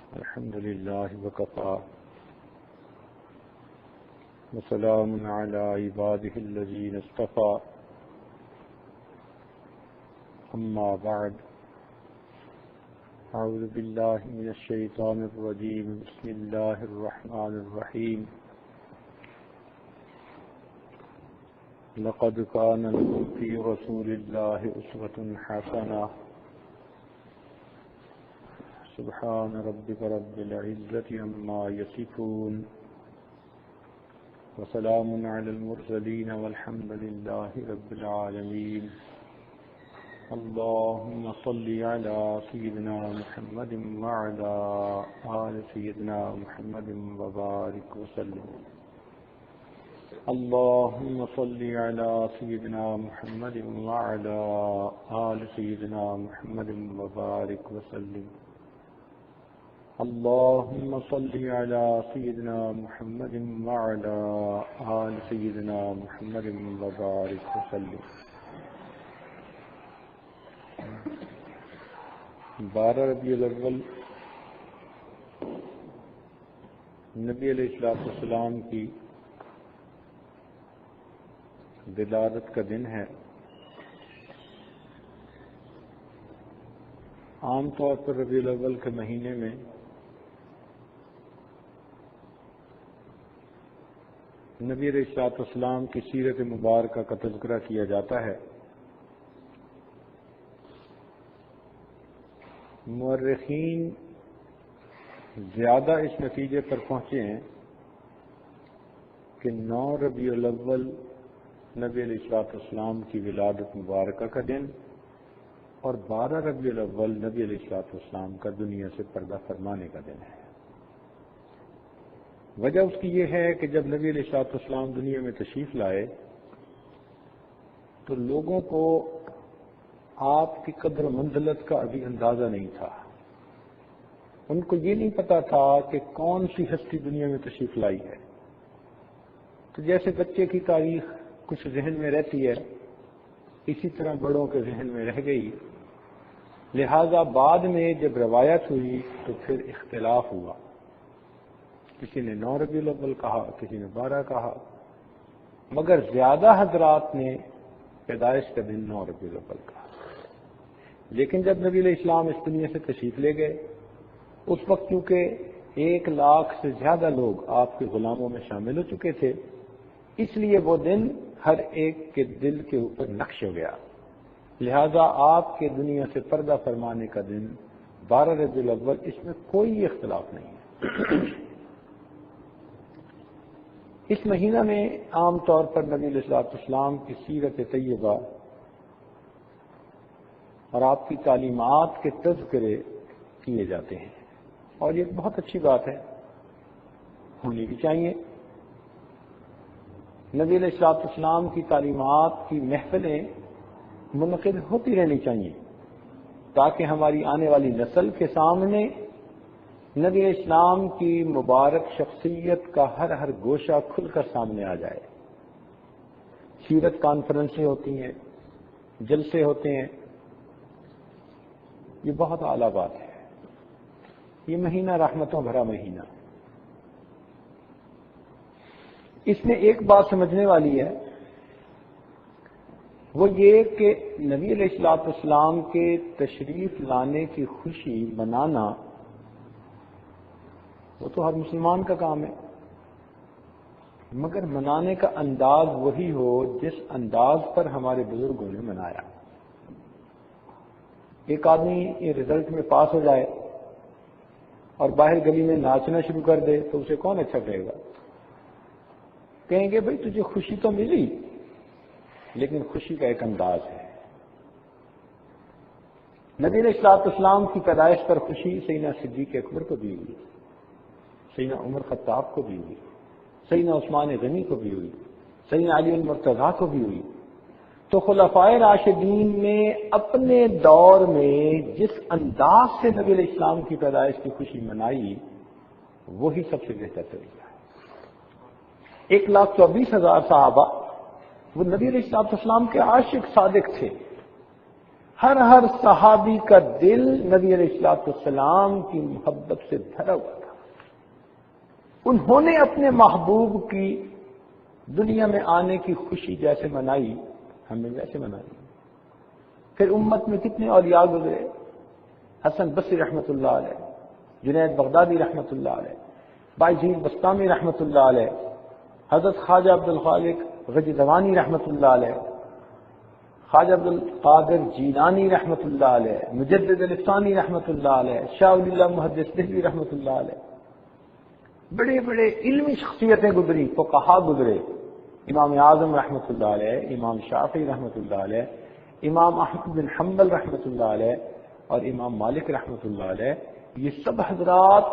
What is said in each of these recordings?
الحمد لله وكفى وسلام على عباده الذين اصطفى أما بعد أعوذ بالله من الشيطان الرجيم بسم الله الرحمن الرحيم لقد كان لكم في رسول الله أسوة حسنة سبحان ربك رب العزة عما يصفون وسلام على المرسلين والحمد لله رب العالمين اللهم صل على سيدنا محمد وعلى آل سيدنا محمد وبارك وسلم اللهم صل على سيدنا محمد وعلى آل سيدنا محمد وبارك وسلم اللهم صل على سيدنا محمد وعلى آل سيدنا محمد وبارك وسلم 12 ربیع الاول نبی علیہ السلام کی ولادت کا دن ہے۔ عام طور پر ربیع الاول کے مہینے میں نبی علیہ السلام کی سیرت مبارکہ کا تذکرہ کیا جاتا ہے۔ مورخین زیادہ اس نتیجے پر پہنچے ہیں کہ 9 ربیع الاول نبی علیہ السلام کی ولادت مبارکہ کا دن اور 12 ربیع الاول نبی علیہ السلام کا دنیا سے پردہ فرمانے کا دن ہے۔ وجہ اس کی یہ ہے کہ جب نبی علیہ السلام دنیا میں تشریف لائے تو لوگوں کو آپ کی قدر و منزلت کا ابھی اندازہ نہیں تھا۔ ان کو یہ نہیں پتا تھا کہ کون سی ہستی دنیا میں تشریف لائی ہے۔ تو جیسے بچے کی تاریخ کچھ ذہن میں رہتی ہے اسی طرح بڑوں کے ذہن میں رہ گئی، لہذا بعد میں جب روایت ہوئی تو پھر اختلاف ہوا، کسی نے 9 ربیع الاول کہا، کسی نے 12 کہا، مگر زیادہ حضرات نے پیدائش کا دن 9 ربیع الاول کہا۔ لیکن جب نبی علیہ السلام اس دنیا سے تشریف لے گئے اس وقت کیونکہ 1 لاکھ سے زیادہ لوگ آپ کے غلاموں میں شامل ہو چکے تھے، اس لیے وہ دن ہر ایک کے دل کے اوپر نقش ہو گیا، لہذا آپ کے دنیا سے پردہ فرمانے کا دن 12 ربیع الاول، اس میں کوئی اختلاف نہیں ہے۔ اس مہینہ میں عام طور پر نبی علیہ السلام کی سیرت طیبہ اور آپ کی تعلیمات کے تذکرے کیے جاتے ہیں، اور یہ بہت اچھی بات ہے، ہونی بھی چاہیے۔ نبی علیہ السلام کی تعلیمات کی محفلیں منعقد ہوتی رہنی چاہیے تاکہ ہماری آنے والی نسل کے سامنے نبی علیہ السلام کی مبارک شخصیت کا ہر گوشہ کھل کر سامنے آ جائے۔ سیرت کانفرنسیں ہوتی ہیں، جلسے ہوتے ہیں، یہ بہت اعلیٰ بات ہے۔ یہ مہینہ رحمتوں بھرا مہینہ۔ اس میں ایک بات سمجھنے والی ہے، وہ یہ کہ نبی علیہ السلام کے تشریف لانے کی خوشی منانا وہ تو ہر مسلمان کا کام ہے، مگر منانے کا انداز وہی ہو جس انداز پر ہمارے بزرگوں نے منایا۔ ایک آدمی یہ رزلٹ میں پاس ہو جائے اور باہر گلی میں ناچنا شروع کر دے تو اسے کون اچھا کہے گا؟ کہیں گے بھئی تجھے خوشی تو ملی، لیکن خوشی کا ایک انداز ہے۔ نبی علیہ السلام کی پیدائش پر خوشی سیدنا صدیق اکبر کو بھی ہوئی، سیدنا عمر خطاب کو بھی ہوئی، سیدنا عثمان غنی کو بھی ہوئی، سیدنا علی المرتضیٰ کو بھی ہوئی۔ تو خلفائے راشدین نے اپنے دور میں جس انداز سے نبی علیہ السلام کی پیدائش کی خوشی منائی وہی سب سے بہتر طریقہ ہے۔ 1,24,000 صحابہ وہ نبی علیہ السلام کے عاشق صادق تھے، ہر صحابی کا دل نبی علیہ السلام کی محبت سے بھرا ہوا تھا. انہوں نے اپنے محبوب کی دنیا میں آنے کی خوشی جیسے منائی، ہم نے ویسے منائی. پھر امت میں کتنے اولیاء گزرے، حسن بصری رحمۃ اللہ علیہ، جنید بغدادی رحمۃ اللہ علیہ، بائیجین بستامی رحمۃ اللہ علیہ، حضرت خواجہ عبد الخالق غجدوانی رحمۃ اللہ علیہ، خواجہ عبد القادر جیلانی رحمۃ اللہ علیہ، مجدد الفسانی رحمۃ اللہ علیہ، شاہ ولی اللہ محدث دہلوی رحمۃ اللہ علیہ. بڑے بڑے علمی شخصیتیں گزری، فقہا گزرے، امام اعظم رحمۃ اللہ علیہ، امام شافعی رحمۃ اللہ علیہ، امام احمد بن حنبل رحمۃ اللہ علیہ اور امام مالک رحمۃ اللہ علیہ. یہ سب حضرات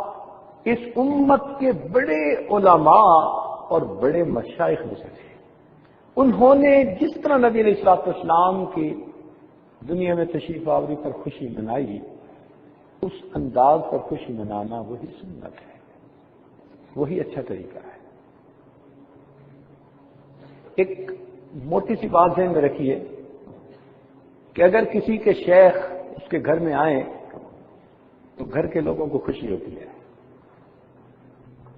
اس امت کے بڑے علماء اور بڑے مشائخ میں سے تھے. انہوں نے جس طرح نبی علیہ السلام کی دنیا میں تشریف آوری پر خوشی منائی، اس انداز پر خوشی منانا وہی سنت ہے، وہی اچھا طریقہ ہے. ایک موٹی سی بات ذہن میں رکھیے کہ اگر کسی کے شیخ اس کے گھر میں آئیں تو گھر کے لوگوں کو خوشی ہوتی ہے،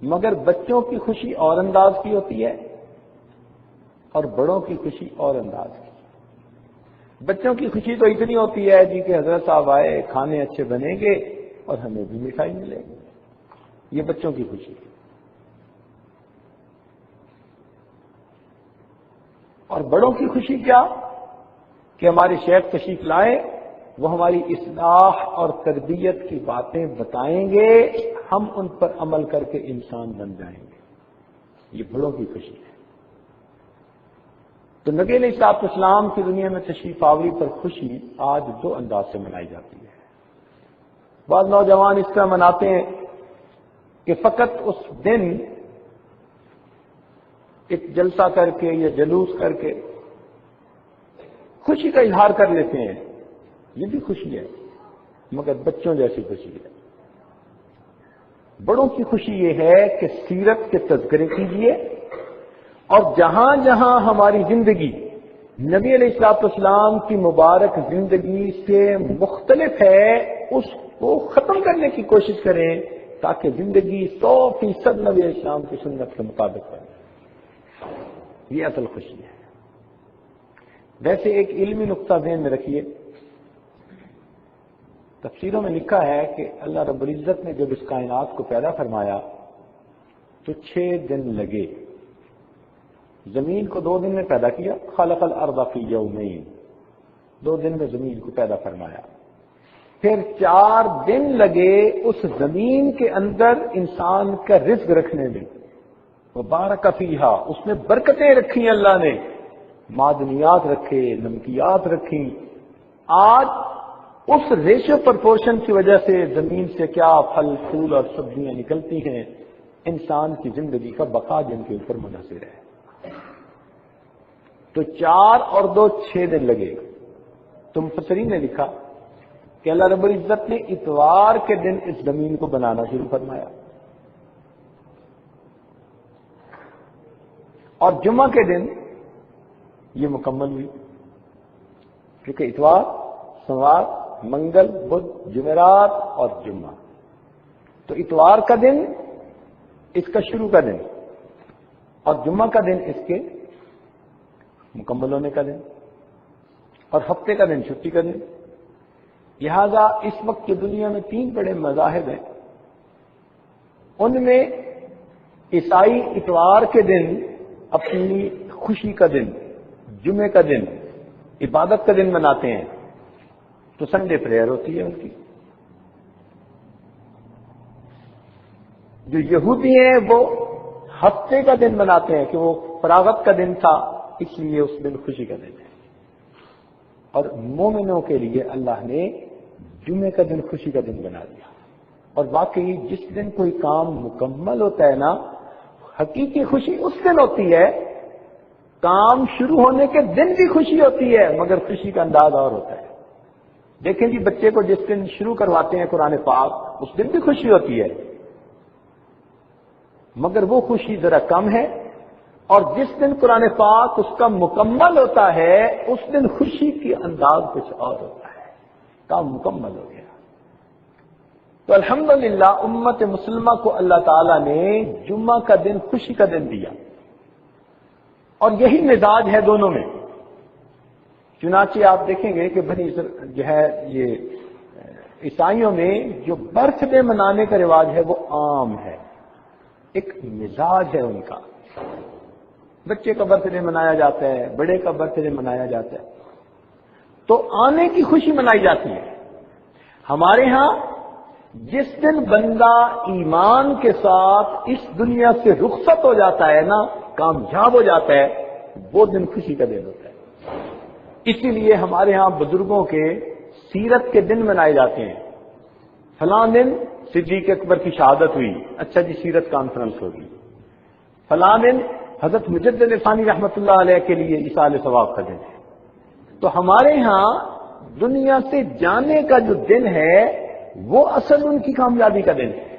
مگر بچوں کی خوشی اور انداز کی ہوتی ہے اور بڑوں کی خوشی اور انداز کی. بچوں کی خوشی تو اتنی ہوتی ہے جی کہ حضرت صاحب آئے، کھانے اچھے بنیں گے اور ہمیں بھی مٹھائی ملے گی. یہ بچوں کی خوشی ہے. اور بڑوں کی خوشی کیا کہ ہمارے شیخ تشریف لائیں، وہ ہماری اصلاح اور تربیت کی باتیں بتائیں گے، ہم ان پر عمل کر کے انسان بن جائیں گے. یہ بڑوں کی خوشی ہے. تو نبی علیہ السلام کی دنیا میں تشریف آوری پر خوشی آج دو انداز سے منائی جاتی ہے. بعض نوجوان اس طرح مناتے ہیں کہ فقط اس دن ایک جلسہ کر کے یا جلوس کر کے خوشی کا اظہار کر لیتے ہیں. یہ بھی خوشی ہے مگر بچوں جیسی خوشی ہے. بڑوں کی خوشی یہ ہے کہ سیرت کے تذکرے کیجیے اور جہاں جہاں ہماری زندگی نبی علیہ السلام کی مبارک زندگی سے مختلف ہے اس کو ختم کرنے کی کوشش کریں تاکہ زندگی 100% نبی علیہ السلام کی سنت کے مطابق بنے. یہ اصل خوشی ہے. ویسے ایک علمی نقطہ ذہن میں رکھیے، تفسیروں میں لکھا ہے کہ اللہ رب العزت نے جب اس کائنات کو پیدا فرمایا تو 6 دن لگے. زمین کو 2 دن میں پیدا کیا، خلق الارض فی یومین، 2 دن میں زمین کو پیدا فرمایا. پھر 4 دن لگے اس زمین کے اندر انسان کا رزق رکھنے میں. وبارک فیہا، اس میں برکتیں رکھی اللہ نے، معدنیات رکھے، نمکیات رکھی. آج اس ریشو پرپورشن کی وجہ سے زمین سے کیا پھل پھول اور سبزیاں نکلتی ہیں، انسان کی زندگی کا بقا جن کے اوپر منحصر ہے. تو 4 اور 2 6 دن لگے. تو مفسرین نے لکھا کہ اللہ رب العزت نے اتوار کے دن اس زمین کو بنانا شروع فرمایا اور جمعہ کے دن یہ مکمل ہوئی، کیونکہ اتوار، سوموار، منگل، بدھ، جمعرات اور جمعہ. تو اتوار کا دن اس کا شروع کا دن اور جمعہ کا دن اس کے مکمل ہونے کا دن اور ہفتے کا دن چھٹی کا دن. لہذا اس وقت کی دنیا میں 3 بڑے مذاہب ہیں. ان میں عیسائی اتوار کے دن اپنی خوشی کا دن، جمعے کا دن، عبادت کا دن مناتے ہیں، تو سنڈے پریئر ہوتی ہے ان کی. جو یہودی ہیں وہ ہفتے کا دن مناتے ہیں کہ وہ فراغت کا دن تھا اس لیے اس دن خوشی کا دن ہے. اور مومنوں کے لیے اللہ نے جمعے کا دن خوشی کا دن بنا دیا. اور واقعی جس دن کوئی کام مکمل ہوتا ہے نا، حقیقی خوشی اس دن ہوتی ہے. کام شروع ہونے کے دن بھی خوشی ہوتی ہے مگر خوشی کا انداز اور ہوتا ہے. دیکھیں جی، بچے کو جس دن شروع کرواتے ہیں قرآن پاک اس دن بھی خوشی ہوتی ہے مگر وہ خوشی ذرا کم ہے. اور جس دن قرآن پاک اس کا مکمل ہوتا ہے اس دن خوشی کی انداز کچھ اور ہوتا ہے. کام مکمل ہو گیا۔ تو الحمدللہ امت مسلمہ کو اللہ تعالیٰ نے جمعہ کا دن خوشی کا دن دیا، اور یہی مزاج ہے دونوں میں۔ چنانچہ آپ دیکھیں گے کہ بنی جو ہے یہ عیسائیوں میں جو برتھ ڈے منانے کا رواج ہے وہ عام ہے، ایک مزاج ہے ان کا، بچے کا برتھ ڈے منایا جاتا ہے، بڑے کا برتھ ڈے منایا جاتا ہے، تو آنے کی خوشی منائی جاتی ہے۔ ہمارے ہاں جس دن بندہ ایمان کے ساتھ اس دنیا سے رخصت ہو جاتا ہے نا، کامیاب ہو جاتا ہے، وہ دن خوشی کا دن ہوتا ہے۔ اسی لیے ہمارے ہاں بزرگوں کے سیرت کے دن منائے جاتے ہیں۔ فلاں دن صدیق اکبر کی شہادت ہوئی، اچھا جی سیرت کانفرنس ہوگی۔ فلاں دن حضرت مجدد ثانی رحمۃ اللہ علیہ کے لیے ایصال ثواب کا دن ہے۔ تو ہمارے ہاں دنیا سے جانے کا جو دن ہے وہ اصل ان کی کامیابی کا دن ہے۔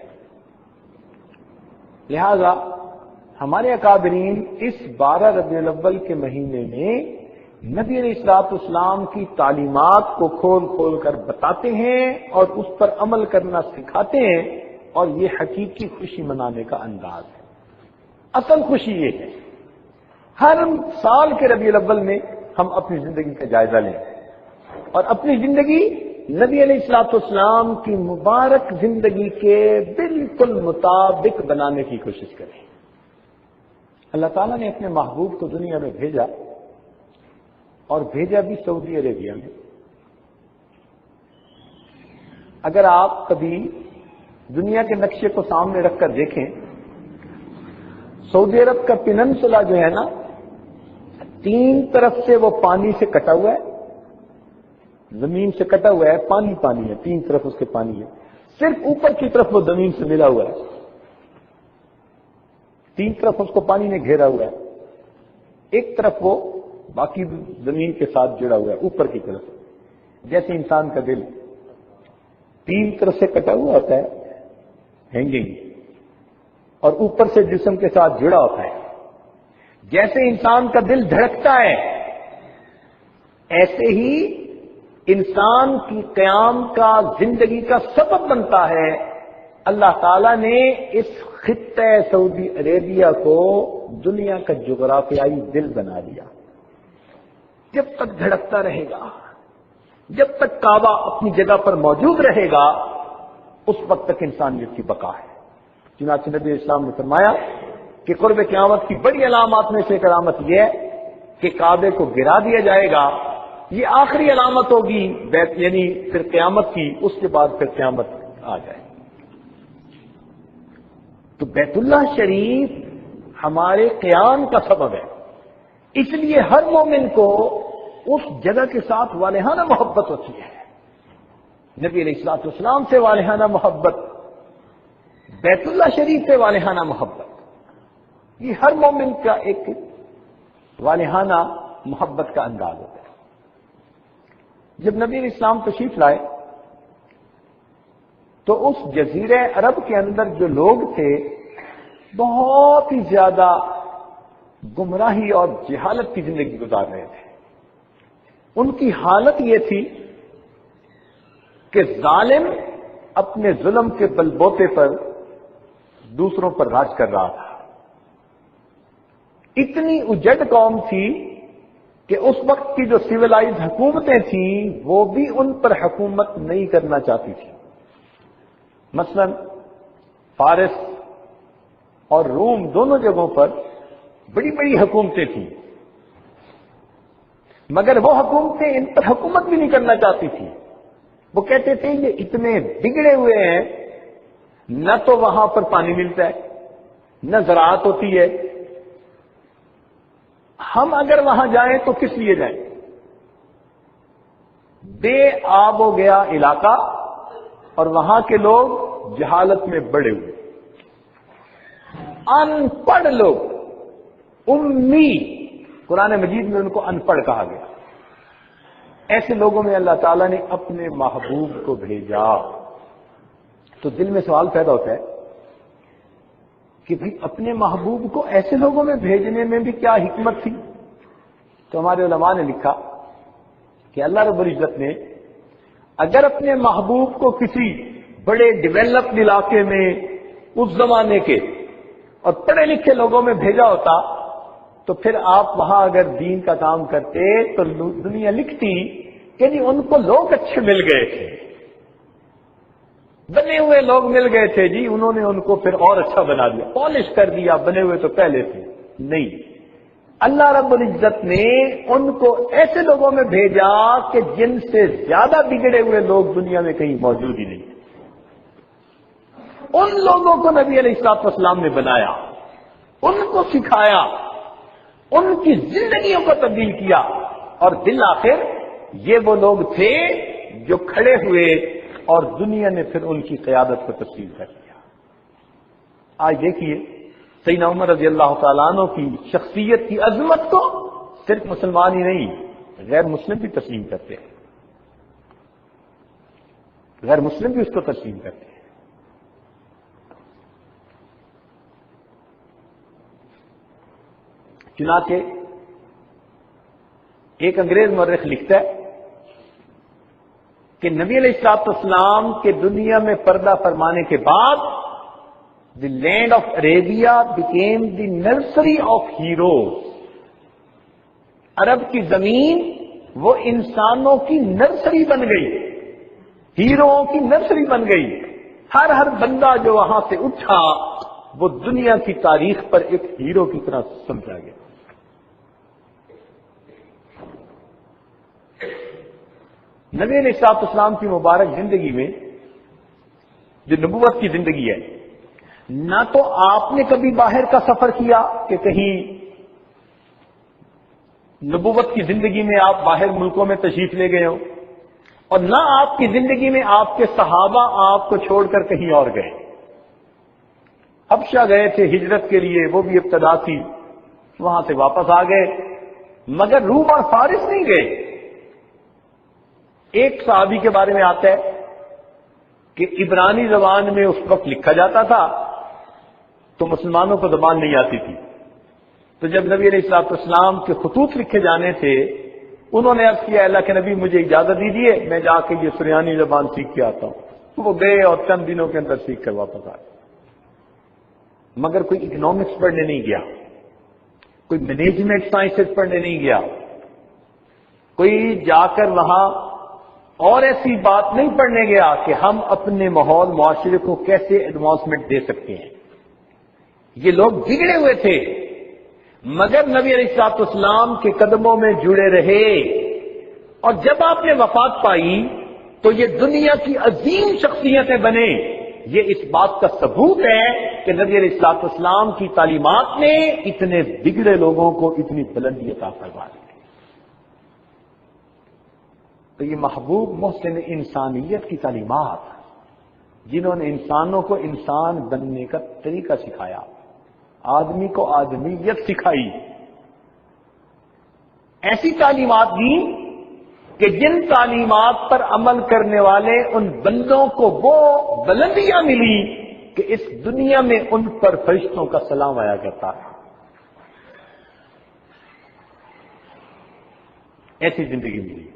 لہذا ہمارے اکابرین اس 12 ربیع الاول کے مہینے میں نبی علیہ الصلوۃ والسلام کی تعلیمات کو کھول کھول کر بتاتے ہیں اور اس پر عمل کرنا سکھاتے ہیں، اور یہ حقیقی خوشی منانے کا انداز ہے۔ اصل خوشی یہ ہے ہر سال کے ربیع الاول میں ہم اپنی زندگی کا جائزہ لیں اور اپنی زندگی نبی علیہ الصلوۃ والسلام کی مبارک زندگی کے بالکل مطابق بنانے کی کوشش کریں۔ اللہ تعالیٰ نے اپنے محبوب کو دنیا میں بھیجا، اور بھیجا بھی سعودی عربیہ میں۔ اگر آپ کبھی دنیا کے نقشے کو سامنے رکھ کر دیکھیں، سعودی عرب کا پیننسولا جو ہے نا، 3 طرف سے وہ پانی سے کٹا ہوا ہے، زمین سے کٹا ہوا ہے، پانی پانی ہے، 3 طرف اس کے پانی ہے، صرف اوپر کی طرف وہ زمین سے ملا ہوا ہے، 3 طرف اس کو پانی نے گھیرا ہوا ہے، ایک طرف وہ باقی زمین کے ساتھ جڑا ہوا ہے اوپر کی طرف۔ جیسے انسان کا دل 3 طرف سے کٹا ہوا ہوتا ہے ہینگنگ، اور اوپر سے جسم کے ساتھ جڑا ہوتا ہے، جیسے انسان کا دل دھڑکتا ہے ایسے ہی انسان کی قیام کا زندگی کا سبب بنتا ہے۔ اللہ تعالیٰ نے اس خطہ سعودی عربیہ کو دنیا کا جغرافیائی دل بنا دیا۔ جب تک دھڑکتا رہے گا، جب تک کعبہ اپنی جگہ پر موجود رہے گا، اس وقت تک انسانیت کی بقا ہے۔ چنانچہ نبی اسلام نے فرمایا کہ قرب قیامت کی بڑی علامات میں سے ایک علامت یہ ہے کہ کعبے کو گرا دیا جائے گا، یہ آخری علامت ہوگی یعنی پھر قیامت کی، اس کے بعد پھر قیامت آ جائے۔ تو بیت اللہ شریف ہمارے قیام کا سبب ہے، اس لیے ہر مومن کو اس جگہ کے ساتھ والہانہ محبت ہوتی ہے، نبی علیہ الصلوۃ والسلام سے والہانہ محبت، بیت اللہ شریف سے والہانہ محبت، یہ ہر مومن کا ایک والہانہ محبت کا انداز ہوتا ہے۔ جب نبی علیہ السلام تشریف لائے تو اس جزیرہ عرب کے اندر جو لوگ تھے بہت ہی زیادہ گمراہی اور جہالت کی زندگی گزار رہے تھے۔ ان کی حالت یہ تھی کہ ظالم اپنے ظلم کے بلبوتے پر دوسروں پر راج کر رہا تھا۔ اتنی اجڑ قوم تھی کہ اس وقت کی جو سویلائز حکومتیں تھیں وہ بھی ان پر حکومت نہیں کرنا چاہتی تھی۔ مثلا فارس اور روم دونوں جگہوں پر بڑی بڑی حکومتیں تھیں، مگر وہ حکومتیں ان پر حکومت بھی نہیں کرنا چاہتی تھی۔ وہ کہتے تھے یہ اتنے بگڑے ہوئے ہیں، نہ تو وہاں پر پانی ملتا ہے، نہ زراعت ہوتی ہے، ہم اگر وہاں جائیں تو کس لیے جائیں؟ بے آب ہو گیا علاقہ، اور وہاں کے لوگ جہالت میں بڑے ہوئے، ان پڑھ لوگ، امی، قرآن مجید میں ان کو ان پڑھ کہا گیا۔ ایسے لوگوں میں اللہ تعالیٰ نے اپنے محبوب کو بھیجا۔ تو دل میں سوال پیدا ہوتا ہے کہ بھئی اپنے محبوب کو ایسے لوگوں میں بھیجنے میں بھی کیا حکمت تھی؟ تو ہمارے علماء نے لکھا کہ اللہ رب العزت نے اگر اپنے محبوب کو کسی بڑے ڈیولپڈ علاقے میں اس زمانے کے اور پڑھے لکھے لوگوں میں بھیجا ہوتا تو پھر آپ وہاں اگر دین کا کام کرتے تو دنیا لکھتی کہ جی ان کو لوگ اچھے مل گئے تھے، بنے ہوئے لوگ مل گئے تھے جی، انہوں نے ان کو پھر اور اچھا بنا دیا، پالش کر دیا، بنے ہوئے تو پہلے تھے۔ نہیں، اللہ رب العزت نے ان کو ایسے لوگوں میں بھیجا کہ جن سے زیادہ بگڑے ہوئے لوگ دنیا میں کہیں موجود ہی نہیں۔ ان لوگوں کو نبی علیہ الصلوۃ والسلام نے بنایا، ان کو سکھایا، ان کی زندگیوں کو تبدیل کیا، اور بالآخر یہ وہ لوگ تھے جو کھڑے ہوئے اور دنیا نے پھر ان کی قیادت کو تسلیم کر لیا۔ آج دیکھیے سیدنا عمر رضی اللہ تعالیٰ عنہ کی شخصیت کی عظمت کو صرف مسلمان ہی نہیں، غیر مسلم بھی تسلیم کرتے ہیں، غیر مسلم بھی اس کو تسلیم کرتے ہیں۔ چنانچہ ایک انگریز مورخ لکھتا ہے کہ نبی علیہ الصلوۃ والسلام کے دنیا میں پردہ فرمانے کے بعد the land of Arabia became the nursery of heroes, عرب کی زمین وہ انسانوں کی نرسری بن گئی، ہیروؤں کی نرسری بن گئی۔ ہر بندہ جو وہاں سے اٹھا وہ دنیا کی تاریخ پر ایک ہیرو کی طرح سمجھا گیا۔ نبی علیہ الصلوۃ والسلام کی مبارک زندگی میں جو نبوت کی زندگی ہے، نہ تو آپ نے کبھی باہر کا سفر کیا کہ کہیں نبوت کی زندگی میں آپ باہر ملکوں میں تشریف لے گئے ہو، اور نہ آپ کی زندگی میں آپ کے صحابہ آپ کو چھوڑ کر کہیں اور گئے۔ حبشہ گئے تھے ہجرت کے لیے، وہ بھی ابتدا تھی، وہاں سے واپس آ گئے، مگر روم اور فارس نہیں گئے۔ ایک صحابی کے بارے میں آتا ہے کہ عبرانی زبان میں اس وقت لکھا جاتا تھا تو مسلمانوں کو زبان نہیں آتی تھی، تو جب نبی علیہ الصلوۃ والسلام کے خطوط لکھے جانے تھے انہوں نے عرض کیا اللہ کے نبی مجھے اجازت دیجیے میں جا کے یہ سریانی زبان سیکھ کے آتا ہوں، تو وہ گئے اور چند دنوں کے اندر سیکھ کر واپس آئے۔ مگر کوئی اکنامکس پڑھنے نہیں گیا، کوئی مینجمنٹ سائنسز پڑھنے نہیں گیا، کوئی جا کر وہاں اور ایسی بات نہیں پڑھنے گیا کہ ہم اپنے ماحول معاشرے کو کیسے ایڈوانسمنٹ دے سکتے ہیں۔ یہ لوگ بگڑے ہوئے تھے مگر نبی علیہ الصلوۃ والسلام کے قدموں میں جڑے رہے، اور جب آپ نے وفات پائی تو یہ دنیا کی عظیم شخصیتیں بنے۔ یہ اس بات کا ثبوت ہے کہ نبی علیہ الصلوۃ والسلام کی تعلیمات نے اتنے بگڑے لوگوں کو اتنی بلندی عطا فرما دی۔ تو یہ محبوب محسن انسانیت کی تعلیمات، جنہوں نے انسانوں کو انسان بننے کا طریقہ سکھایا، آدمی کو آدمیت سکھائی، ایسی تعلیمات دی کہ جن تعلیمات پر عمل کرنے والے ان بندوں کو وہ بلندیاں ملی کہ اس دنیا میں ان پر فرشتوں کا سلام آیا کرتا ہے۔ ایسی زندگی ملی۔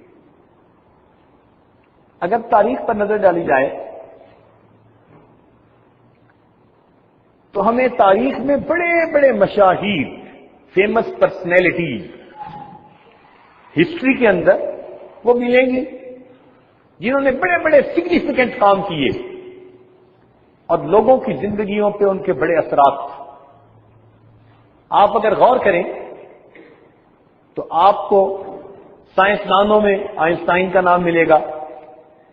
اگر تاریخ پر نظر ڈالی جائے تو ہمیں تاریخ میں بڑے بڑے مشاہیر، فیمس پرسنالٹیز ہسٹری کے اندر وہ ملیں گی جنہوں نے بڑے بڑے سگنیفیکنٹ کام کیے اور لوگوں کی زندگیوں پہ ان کے بڑے اثرات۔ آپ اگر غور کریں تو آپ کو سائنسدانوں میں آئنسٹائن کا نام ملے گا،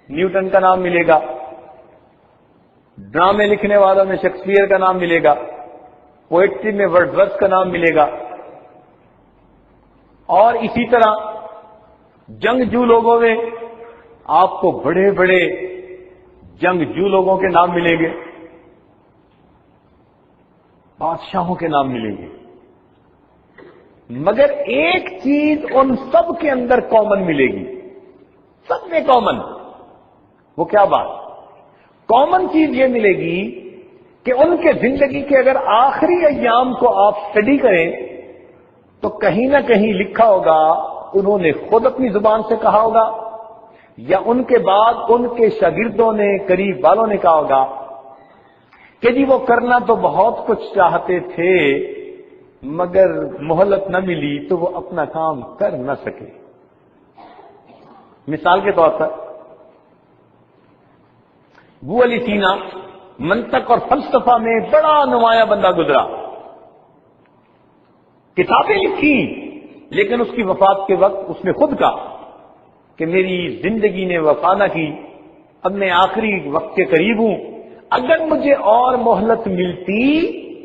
نیوٹن کا نام ملے گا، ڈرامے لکھنے والوں میں شیکسپیئر کا نام ملے گا، پوئٹری میں ورڈزورتھ کا نام ملے گا، اور اسی طرح جنگجو لوگوں میں آپ کو بڑے بڑے جنگجو لوگوں کے نام ملیں گے، بادشاہوں کے نام ملیں گے، مگر ایک چیز ان سب کے اندر کامن ملے گی، سب میں کامن۔ وہ کیا بات؟ کامن چیز یہ ملے گی کہ ان کے زندگی کے اگر آخری ایام کو آپ اسٹڈی کریں تو کہیں نہ کہیں لکھا ہوگا، انہوں نے خود اپنی زبان سے کہا ہوگا یا ان کے بعد ان کے شاگردوں نے، قریب والوں نے کہا ہوگا کہ جی وہ کرنا تو بہت کچھ چاہتے تھے مگر مہلت نہ ملی تو وہ اپنا کام کر نہ سکے۔ مثال کے طور پر ابو علی سینا منطق اور فلسفہ میں بڑا نمایاں بندہ گزرا، کتابیں لکھی، لیکن اس کی وفات کے وقت اس نے خود کہا کہ میری زندگی نے وفا نہ کی، اب میں آخری وقت کے قریب ہوں، اگر مجھے اور مہلت ملتی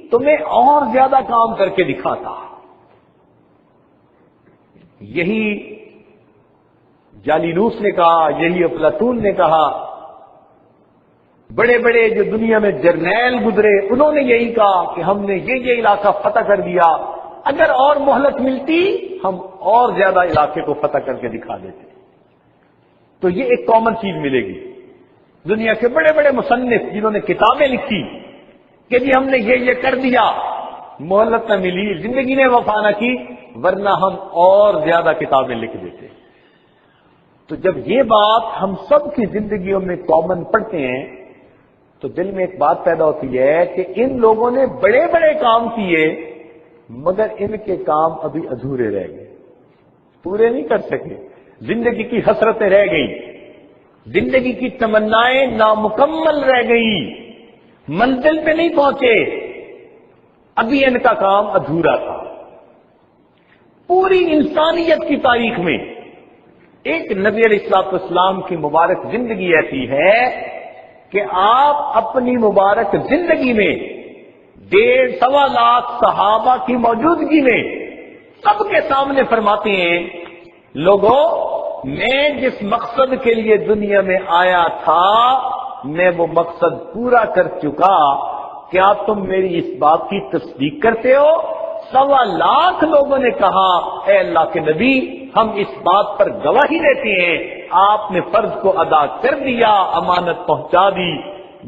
تو میں اور زیادہ کام کر کے دکھاتا۔ یہی جالینوس نے کہا، یہی افلاطون نے کہا، بڑے بڑے جو دنیا میں جرنیل گزرے انہوں نے یہی کہا کہ ہم نے یہ علاقہ فتح کر دیا، اگر اور مہلت ملتی ہم اور زیادہ علاقے کو فتح کر کے دکھا دیتے۔ تو یہ ایک کامن چیز ملے گی، دنیا کے بڑے بڑے مصنف جنہوں نے کتابیں لکھی کہ جی ہم نے یہ کر دیا، مہلت نہ ملی، زندگی نے وفا نہ کی، ورنہ ہم اور زیادہ کتابیں لکھ دیتے۔ تو جب یہ بات ہم سب کی زندگیوں میں کامن پڑھتے ہیں تو دل میں ایک بات پیدا ہوتی ہے کہ ان لوگوں نے بڑے بڑے کام کیے مگر ان کے کام ابھی ادھورے رہ گئے، پورے نہیں کر سکے، زندگی کی حسرتیں رہ گئی، زندگی کی تمنائیں نامکمل رہ گئی، منزل پہ نہیں پہنچے، ابھی ان کا کام ادھورا تھا۔ پوری انسانیت کی تاریخ میں ایک نبی علیہ السلام کی مبارک زندگی ایسی ہے کہ آپ اپنی مبارک زندگی میں 1.5 لاکھ صحابہ کی موجودگی میں سب کے سامنے فرماتے ہیں، لوگوں میں جس مقصد کے لیے دنیا میں آیا تھا میں وہ مقصد پورا کر چکا، کیا تم میری اس بات کی تصدیق کرتے ہو؟ 1.25 لاکھ لوگوں نے کہا، اے اللہ کے نبی ہم اس بات پر گواہی دیتے ہیں آپ نے فرض کو ادا کر دیا، امانت پہنچا دی۔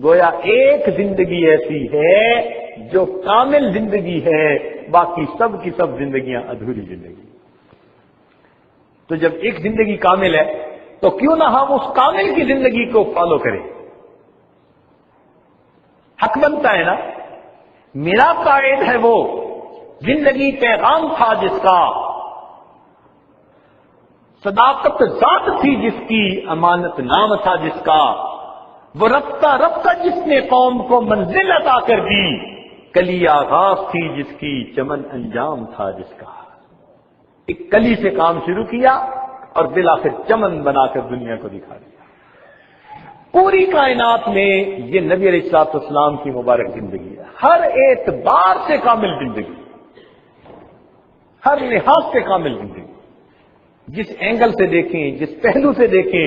گویا ایک زندگی ایسی ہے جو کامل زندگی ہے، باقی سب کی سب زندگیاں ادھوری زندگی۔ تو جب ایک زندگی کامل ہے تو کیوں نہ ہم اس کامل کی زندگی کو فالو کریں؟ حق بنتا ہے نا۔ میرا قائد ہے وہ، زندگی پیغام تھا جس کا، صداقت ذات تھی جس کی، امانت نام تھا جس کا، وہ رفتہ رفتہ جس نے قوم کو منزل عطا کر دی، کلی آغاز تھی جس کی، چمن انجام تھا جس کا۔ ایک کلی سے کام شروع کیا اور بالآخر چمن بنا کر دنیا کو دکھا دیا۔ پوری کائنات میں یہ نبی علیہ السلام کی مبارک زندگی ہے، ہر اعتبار سے کامل زندگی، ہر لحاظ سے کامل زندگی، جس اینگل سے دیکھیں، جس پہلو سے دیکھیں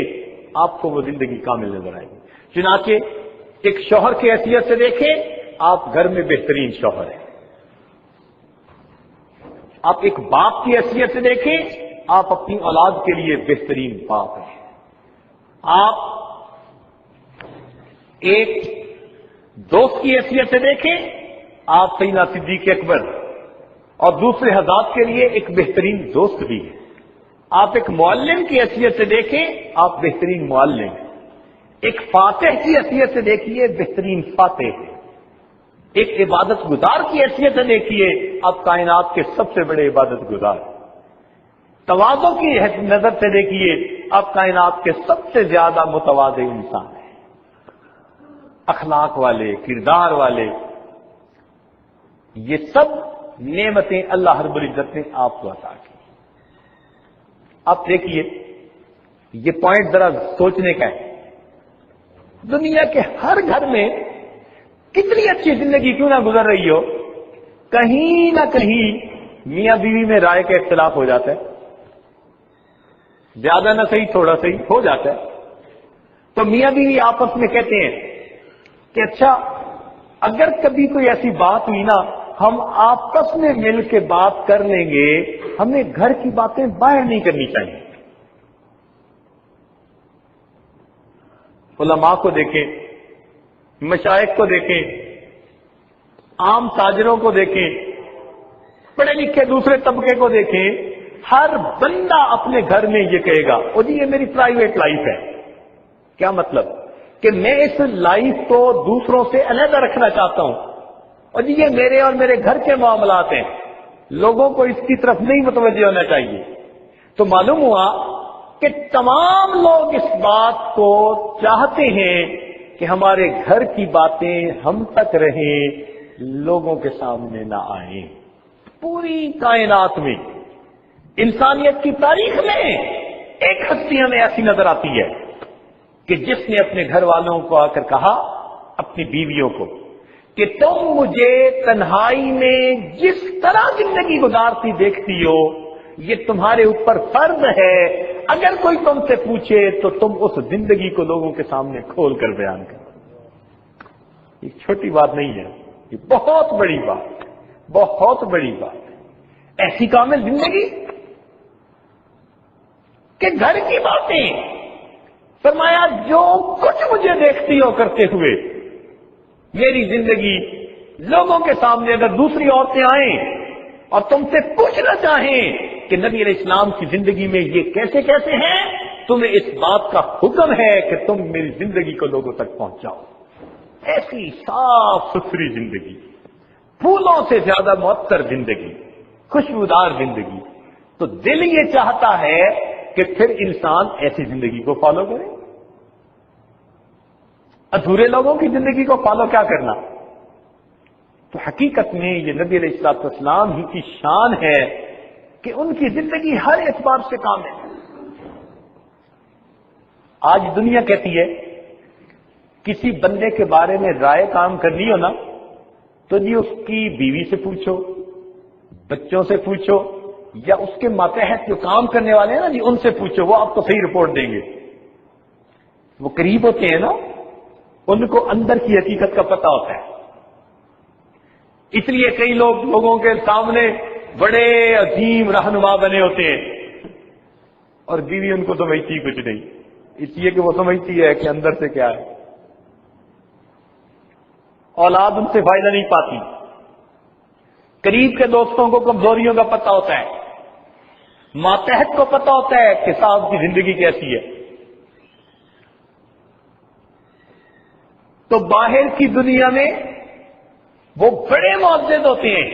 آپ کو وہ زندگی کامل نظر آئے گی۔ چنانچہ ایک شوہر کی حیثیت سے دیکھیں، آپ گھر میں بہترین شوہر ہیں۔ آپ ایک باپ کی حیثیت سے دیکھیں، آپ اپنی اولاد کے لیے بہترین باپ ہیں۔ آپ ایک دوست کی حیثیت سے دیکھیں، آپ سیدنا صدیق اکبر اور دوسرے حضرات کے لیے ایک بہترین دوست بھی ہیں۔ آپ ایک معلم کی حیثیت سے دیکھیں، آپ بہترین معلم ہیں۔ ایک فاتح کی حیثیت سے دیکھیے، بہترین فاتح ہیں۔ ایک عبادت گزار کی حیثیت سے دیکھیے، آپ کائنات کے سب سے بڑے عبادت گزار۔ تواضع کی نظر سے دیکھیے، آپ کائنات کے سب سے زیادہ متواضع انسان ہیں، اخلاق والے، کردار والے۔ یہ سب نعمتیں اللہ رب العزت نے آپ کو عطا کی۔ آپ دیکھیے، یہ پوائنٹ ذرا سوچنے کا ہے، دنیا کے ہر گھر میں کتنی اچھی زندگی کیوں نہ گزر رہی ہو، کہیں نہ کہیں میاں بیوی میں رائے کا اختلاف ہو جاتا ہے، زیادہ نہ صحیح تھوڑا صحیح ہو جاتا ہے۔ تو میاں بیوی آپس میں کہتے ہیں کہ اچھا اگر کبھی کوئی ایسی بات ہوئی نا، ہم آپس میں مل کے بات کر لیں گے، ہمیں گھر کی باتیں باہر نہیں کرنی چاہیے۔ علماء کو دیکھیں، مشائخ کو دیکھیں، عام تاجروں کو دیکھیں، پڑھے لکھے دوسرے طبقے کو دیکھیں، ہر بندہ اپنے گھر میں یہ کہے گا او جی یہ میری پرائیویٹ لائف ہے. کیا مطلب؟ کہ میں اس لائف کو دوسروں سے علیحدہ رکھنا چاہتا ہوں، اور جی یہ میرے اور میرے گھر کے معاملات ہیں، لوگوں کو اس کی طرف نہیں متوجہ ہونا چاہیے. تو معلوم ہوا کہ تمام لوگ اس بات کو چاہتے ہیں کہ ہمارے گھر کی باتیں ہم تک رہیں، لوگوں کے سامنے نہ آئیں. پوری کائنات میں، انسانیت کی تاریخ میں ایک ہستی ہمیں ایسی نظر آتی ہے کہ جس نے اپنے گھر والوں کو آ کر کہا، اپنی بیویوں کو، کہ تم مجھے تنہائی میں جس طرح زندگی گزارتی دیکھتی ہو یہ تمہارے اوپر فرض ہے، اگر کوئی تم سے پوچھے تو تم اس زندگی کو لوگوں کے سامنے کھول کر بیان کرو. یہ چھوٹی بات نہیں ہے، یہ بہت بڑی بات ہے، بہت بڑی بات ہے. ایسی کامل زندگی کہ گھر کی باتیں، فرمایا جو کچھ مجھے دیکھتی ہو کرتے ہوئے، میری زندگی لوگوں کے سامنے اگر دوسری عورتیں آئیں اور تم سے پوچھنا چاہیں کہ نبی علیہ السلام کی زندگی میں یہ کیسے کیسے ہیں، تمہیں اس بات کا حکم ہے کہ تم میری زندگی کو لوگوں تک پہنچاؤ. ایسی صاف ستھری زندگی، پھولوں سے زیادہ معطر زندگی، خوشبودار زندگی. تو دل یہ چاہتا ہے کہ پھر انسان ایسی زندگی کو فالو کرے. ادھورے لوگوں کی زندگی کو فالو کیا کرنا؟ تو حقیقت میں یہ نبی علیہ الصلوۃ والسلام ہی کی شان ہے کہ ان کی زندگی ہر اعتبار سے کامل ہے. آج دنیا کہتی ہے کسی بندے کے بارے میں رائے کام کرنی ہو نا تو جی اس کی بیوی سے پوچھو، بچوں سے پوچھو، یا اس کے ماتحت جو کام کرنے والے ہیں نا جی ان سے پوچھو، وہ آپ کو صحیح رپورٹ دیں گے. وہ قریب ہوتے ہیں نا، ان کو اندر کی حقیقت کا پتہ ہوتا ہے. اس لیے کئی لوگ لوگوں کے سامنے بڑے عظیم رہنما بنے ہوتے ہیں اور بیوی ان کو سمجھتی کچھ نہیں، اس لیے کہ وہ سمجھتی ہے کہ اندر سے کیا ہے. اولاد ان سے فائدہ نہیں پاتی. قریب کے دوستوں کو کمزوریوں کا پتہ ہوتا ہے، ماتحت کو پتہ ہوتا ہے کہ صاحب کی زندگی کیسی ہے. تو باہر کی دنیا میں وہ بڑے معزز ہوتے ہیں،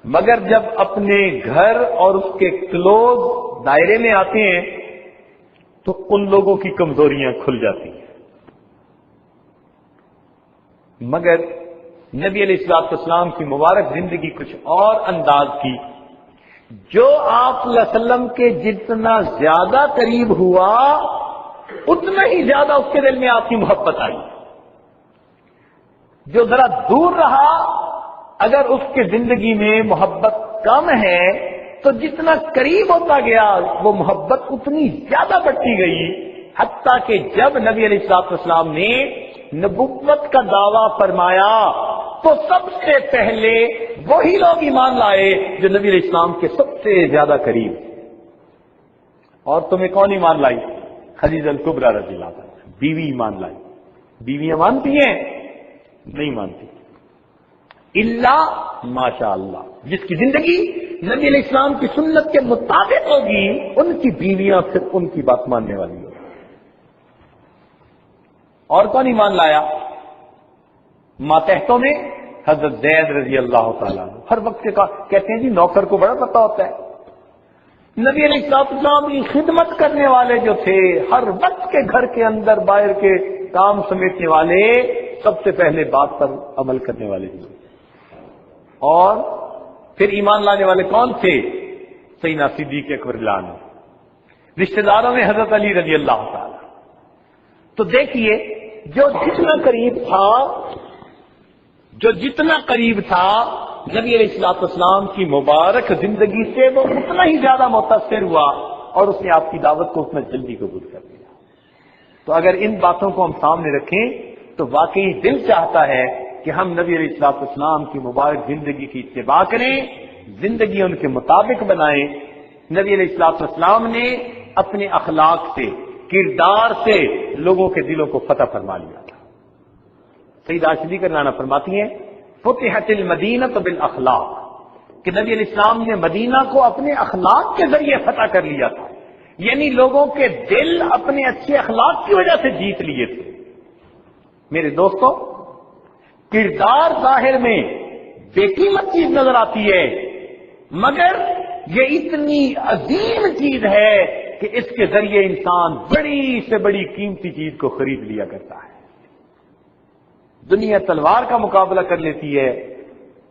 مگر جب اپنے گھر اور اس کے کلوز دائرے میں آتے ہیں تو ان لوگوں کی کمزوریاں کھل جاتی ہیں. مگر نبی علیہ الصلوۃ والسلام کی مبارک زندگی کچھ اور انداز کی. جو آپ صلی اللہ علیہ وسلم کے جتنا زیادہ قریب ہوا اتنا ہی زیادہ اس کے دل میں آپ کی محبت آئی. جو ذرا دور رہا اگر اس کی زندگی میں محبت کم ہے تو جتنا قریب ہوتا گیا وہ محبت اتنی زیادہ بڑھتی گئی، حتیٰ کہ جب نبی علیہ الصلوۃ والسلام نے نبوت کا دعویٰ فرمایا تو سب سے پہلے وہی لوگ ایمان لائے جو نبی علیہ السلام کے سب سے زیادہ قریب. اور تمہیں کون ایمان لائی؟ خدیجہ الکبریٰ رضی اللہ عنہا، بیوی ایمان لائی. بیویاں مانتی ہیں؟ نہیں مانتی. اللہ ماشاء اللہ، جس کی زندگی نبی علیہ السلام کی سنت کے مطابق ہوگی ان کی بیویاں پھر ان کی بات ماننے والی ہوگی. اور کون ایمان لایا؟ ماتحتوں میں حضرت زید رضی اللہ تعالیٰ. ہر وقت کے کہتے ہیں جی نوکر کو بڑا پتہ ہوتا ہے. نبی علیہ السلام کی خدمت کرنے والے جو تھے، ہر وقت کے گھر کے اندر باہر کے کام سمیٹنے والے، سب سے پہلے بات پر عمل کرنے والے تھے. اور پھر ایمان لانے والے کون تھے؟ سیدنا صدیق اکبر عنہ. رشتہ داروں میں حضرت علی رضی اللہ تعالیٰ. تو دیکھیے جو جتنا قریب تھا نبی علیہ الصلوۃ والسلام کی مبارک زندگی سے وہ اتنا ہی زیادہ متاثر ہوا اور اس نے آپ کی دعوت کو اتنا جلدی قبول کر لیا. تو اگر ان باتوں کو ہم سامنے رکھیں تو واقعی دل چاہتا ہے کہ ہم نبی علیہ الصلوۃ والسلام کی مبارک زندگی کی اتباع کریں، زندگی ان کے مطابق بنائیں. نبی علیہ الصلوۃ والسلام نے اپنے اخلاق سے، کردار سے لوگوں کے دلوں کو فتح فرما لیا تھا. سیدہ عائشہ کرنانہ فرماتی ہیں فتحت المدینہ بالاخلاق، کہ نبی علیہ السلام نے مدینہ کو اپنے اخلاق کے ذریعے فتح کر لیا تھا، یعنی لوگوں کے دل اپنے اچھے اخلاق کی وجہ سے جیت لیے تھے۔ میرے دوستو، کردار ظاہر میں بے قیمت چیز نظر آتی ہے، مگر یہ اتنی عظیم چیز ہے کہ اس کے ذریعے انسان بڑی سے بڑی قیمتی چیز کو خرید لیا کرتا ہے۔ دنیا تلوار کا مقابلہ کر لیتی ہے،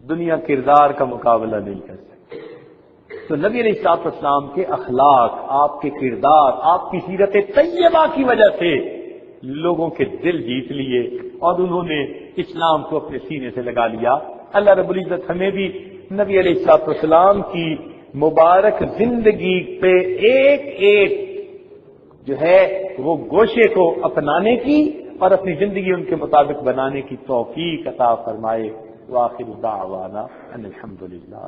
دنیا کردار کا مقابلہ نہیں کر سکتی۔ تو نبی علیہ الصلوۃ والسلام کے اخلاق، آپ کے کردار، آپ کی سیرت طیبہ کی وجہ سے لوگوں کے دل جیت لیے اور انہوں نے اسلام کو اپنے سینے سے لگا لیا۔ اللہ رب العزت ہمیں بھی نبی علیہ الصلوۃ والسلام کی مبارک زندگی پہ ایک ایک جو ہے وہ گوشے کو اپنانے کی اور اپنی زندگی ان کے مطابق بنانے کی توفیق عطا فرمائے۔ وآخر دعوانا ان الحمد للہ۔